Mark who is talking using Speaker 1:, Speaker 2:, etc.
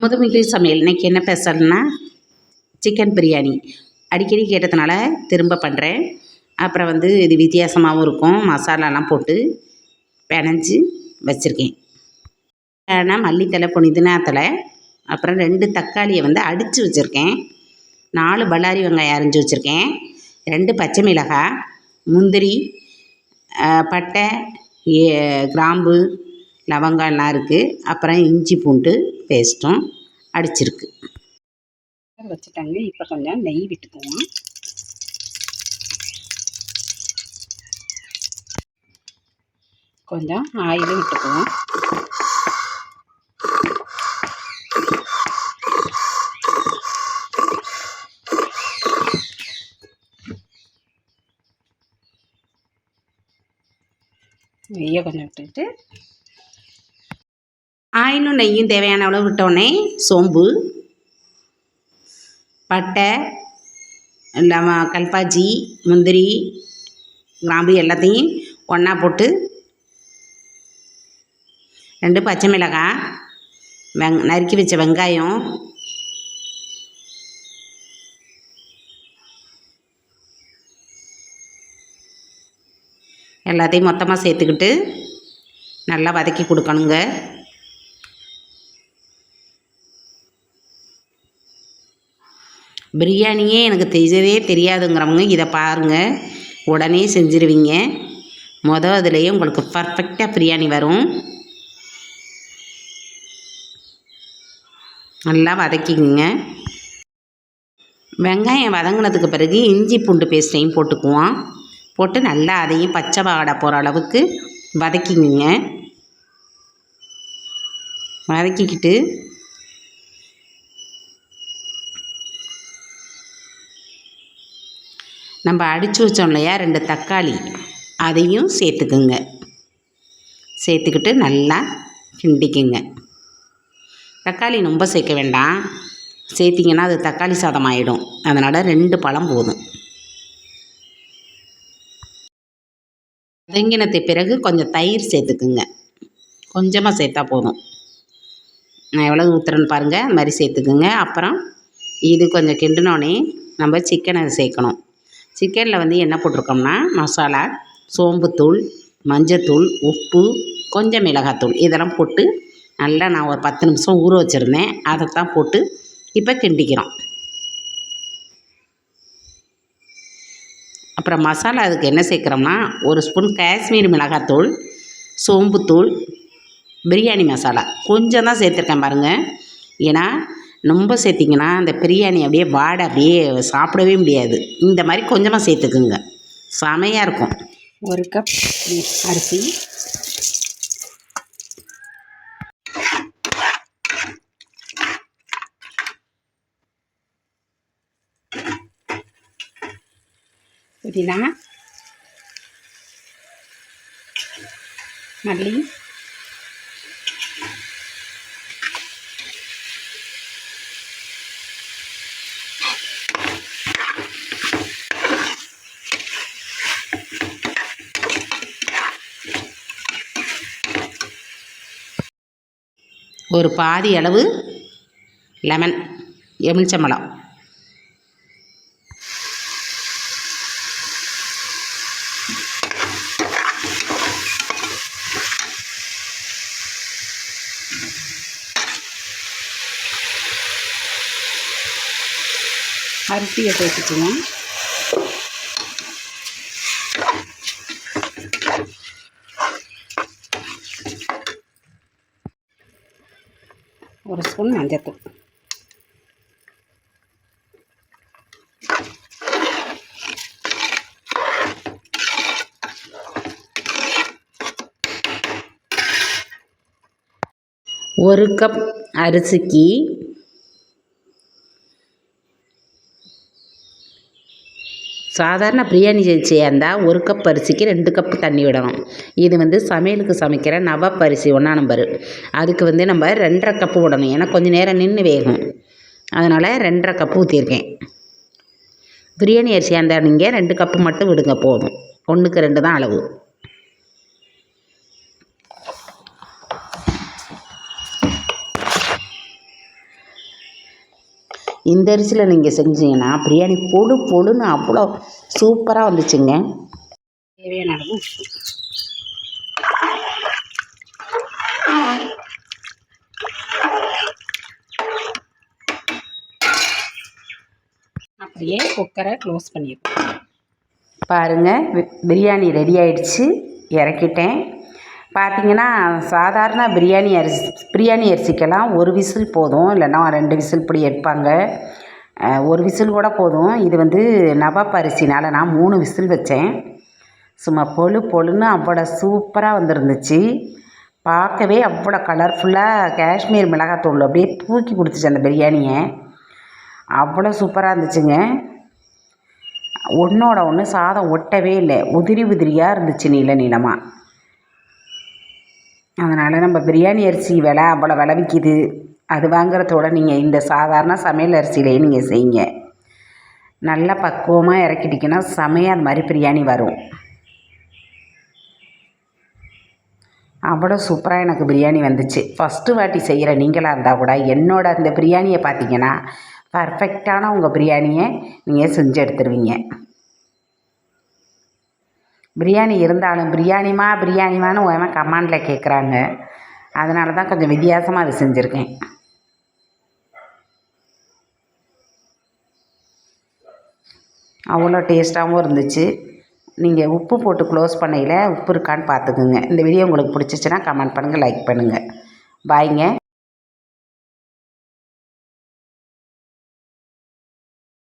Speaker 1: முதுமிகு சமையல் இன்றைக்கி என்ன ஸ்பெஷல்னா சிக்கன் பிரியாணி. அடிக்கடி கேட்டதுனால திரும்ப பண்ணுறேன். அப்புறம் இது வித்தியாசமாகவும் இருக்கும். மசாலாலாம் போட்டு பிணைஞ்சி வச்சுருக்கேன். ஆனால் மல்லித்தலை, புதினா தலை, அப்புறம் 2 தக்காளியை அடித்து வச்சுருக்கேன். 4 பல்லாரி வெங்காயம் அரிஞ்சு வச்சுருக்கேன். 2 பச்சை மிளகாய், முந்திரி, பட்டை, கிராம்பு, லவங்கம் எல்லாம் இருக்குது. அப்புறம் இஞ்சி பூண்டு பேஸ்ட்டும் அடிச்சிருக்கு வச்சுட்டாங்க. இப்போ கொஞ்சம் நெய் விட்டுக்குவோம். கொஞ்சம் ஆயில் விட்டுக்குவோம். நெய்யை கொஞ்சம் விட்டுக்கிட்டு ஆயிலும் நெய்யும் தேவையான அளவு விட்டோடனே சோம்பு, பட்டை, கல்பாச்சி, முந்திரி, கிராம்பு எல்லாத்தையும் ஒன்றா போட்டு 2 பச்சை மிளகாய், நறுக்கி வச்ச வெங்காயம், எல்லாத்தையும் மொத்தமாக சேர்த்துக்கிட்டு நல்லா வதக்கி கொடுக்கணுங்க. பிரியாணியே எனக்கு செய்யவே தெரியாதுங்கிறவங்க இதை பாருங்கள், உடனே செஞ்சுருவீங்க. அதுலேயே உங்களுக்கு பர்ஃபெக்டாக பிரியாணி வரும். நல்லா வதக்கிங்க. வெங்காயம் வதங்கினதுக்கு பிறகு இஞ்சி பூண்டு பேஸ்ட்டையும் போட்டுக்குவோம். போட்டு நல்லா அதையும் பச்சை வாடை போகிற அளவுக்கு வதக்கிங்க. வதக்கிக்கிட்டு நம்ம அடித்து வச்சோம் இல்லையா 2 தக்காளி, அதையும் சேர்த்துக்குங்க. சேர்த்துக்கிட்டு நல்லா கிண்டிக்குங்க. தக்காளி ரொம்ப சேர்க்க வேண்டாம், சேர்த்திங்கன்னா அது தக்காளி சாதம் ஆகிடும். அதனால் 2 பழம் போதும். வதங்கினது பிறகு கொஞ்சம் தயிர் சேர்த்துக்குங்க. கொஞ்சமாக சேர்த்தா போதும். நான் எவ்வளோ ஊற்றுறேன்னு பாருங்கள், அது மாதிரி சேர்த்துக்குங்க. அப்புறம் இது கொஞ்சம் கிண்டினோடனே நம்ம சிக்கனை சேர்க்கணும். சிக்கனில் என்ன போட்டிருக்கோம்னா மசாலா, சோம்புத்தூள், மஞ்சத்தூள், உப்பு, கொஞ்சம் மிளகாத்தூள் இதெல்லாம் போட்டு நல்லா நான் ஒரு 10 நிமிஷம் ஊற வச்சுருந்தேன். அதைத்தான் போட்டு இப்போ கிண்டிக்கிறோம். அப்புறம் மசாலா அதுக்கு என்ன சேர்க்குறோம்னா 1 ஸ்பூன் காஷ்மீர் மிளகாத்தூள், சோம்புத்தூள், பிரியாணி மசாலா கொஞ்சம் தான் சேர்த்துருக்கேன் பாருங்கள். ஏன்னா ரொம்ப சேர்த்திங்கன்னா அந்த பிரியாணி அப்படியே வாடை, அப்படியே சாப்பிடவே முடியாது. இந்த மாதிரி கொஞ்சமாக சேர்த்துக்குங்க, செமையாக இருக்கும். 1 கப் அரிசி, புதினா, மல்லி, ஒரு பாதி அளவு லெமன், எலுமிச்சம்பழம், அரிசியை சேர்த்துக்குவோம். ஒரு ஸ்பூன் மஞ்சத்தூள், ஒரு கப் அரிசிக்கு சாதாரண பிரியாணி செய்யாந்தால் 1 கப் அரிசிக்கு 2 கப்பு தண்ணி விடணும். இது சமையலுக்கு சமைக்கிற நவாப் அரிசி 1ஆம் நம்பரு. அதுக்கு நம்ம 2½ கப்பு விடணும். ஏன்னா கொஞ்சம் நேரம் நின்று வேகும். அதனால் 2½ கப்பு ஊற்றிருக்கேன். பிரியாணி அரிசியாக இருந்தால் நீங்கள் 2 கப்பு மட்டும் விடுங்க போதும். 1க்கு 2 தான் அளவு. இந்த அரிசியில் நீங்கள் செஞ்சீங்கன்னா பிரியாணி பொழு பொழுன்னு அவ்வளோ சூப்பராக வந்துச்சுங்க. தேவையான அளவு உப்பு. அப்படியே குக்கரை க்ளோஸ் பண்ணிடுவோம். பாருங்கள், பிரியாணி ரெடி ஆகிடுச்சு. இறக்கிட்டேன். பார்த்திங்கன்னா சாதாரண பிரியாணி அரிசிக்கெல்லாம் ஒரு விசில் போதும், இல்லைன்னா 2 விசில் இப்படி எடுப்பாங்க. ஒரு விசில் கூட போதும். இது வந்து நவாப் அரிசினால் நான் 3 விசில் வச்சேன். சும்மா பொழுன்னு அவ்வளோ சூப்பராக வந்துருந்துச்சு. பார்க்கவே அவ்வளோ கலர்ஃபுல்லாக காஷ்மீர் மிளகாத்தூள் அப்படியே தூக்கி கொடுத்துச்சு அந்த பிரியாணியை. அவ்வளோ சூப்பராக இருந்துச்சுங்க. ஒன்றோட ஒன்று சாதம் ஒட்டவே இல்லை, உதிரியாக இருந்துச்சு நீளமாக. அதனால் நம்ம பிரியாணி அரிசி விலை அவ்வளோ விலை விற்கிது, அது வாங்குறதோட நீங்கள் இந்த சாதாரண சமையல் அரிசியிலேயே நீங்கள் செய்யுங்க. நல்லா பக்குவமாக இறக்கிட்டிங்கன்னா செமையாக அந்த மாதிரி பிரியாணி வரும். அவ்வளோ சூப்பராக எனக்கு பிரியாணி வந்துச்சு. ஃபஸ்ட்டு வாட்டி செய்கிற நீங்களாக இருந்தால் கூட என்னோடய அந்த பிரியாணியை பார்த்தீங்கன்னா பர்ஃபெக்டான உங்கள் பிரியாணியை நீங்கள் செஞ்சு எடுத்துருவீங்க. பிரியாணி இருந்தாலும் பிரியாணிமான்னு ஓயமா கமாண்டில் கேட்குறாங்க. அதனால தான் கொஞ்சம் வித்தியாசமாக அது செஞ்சுருக்கேன். அவ்வளோ டேஸ்ட்டாகவும் இருந்துச்சு. நீங்கள் உப்பு போட்டு க்ளோஸ் பண்ணையில் உப்பு இருக்கான்னு பார்த்துக்குங்க. இந்த வீடியோ உங்களுக்கு பிடிச்சிச்சின்னா கமெண்ட் பண்ணுங்கள், லைக் பண்ணுங்கள். பாய்ங்க.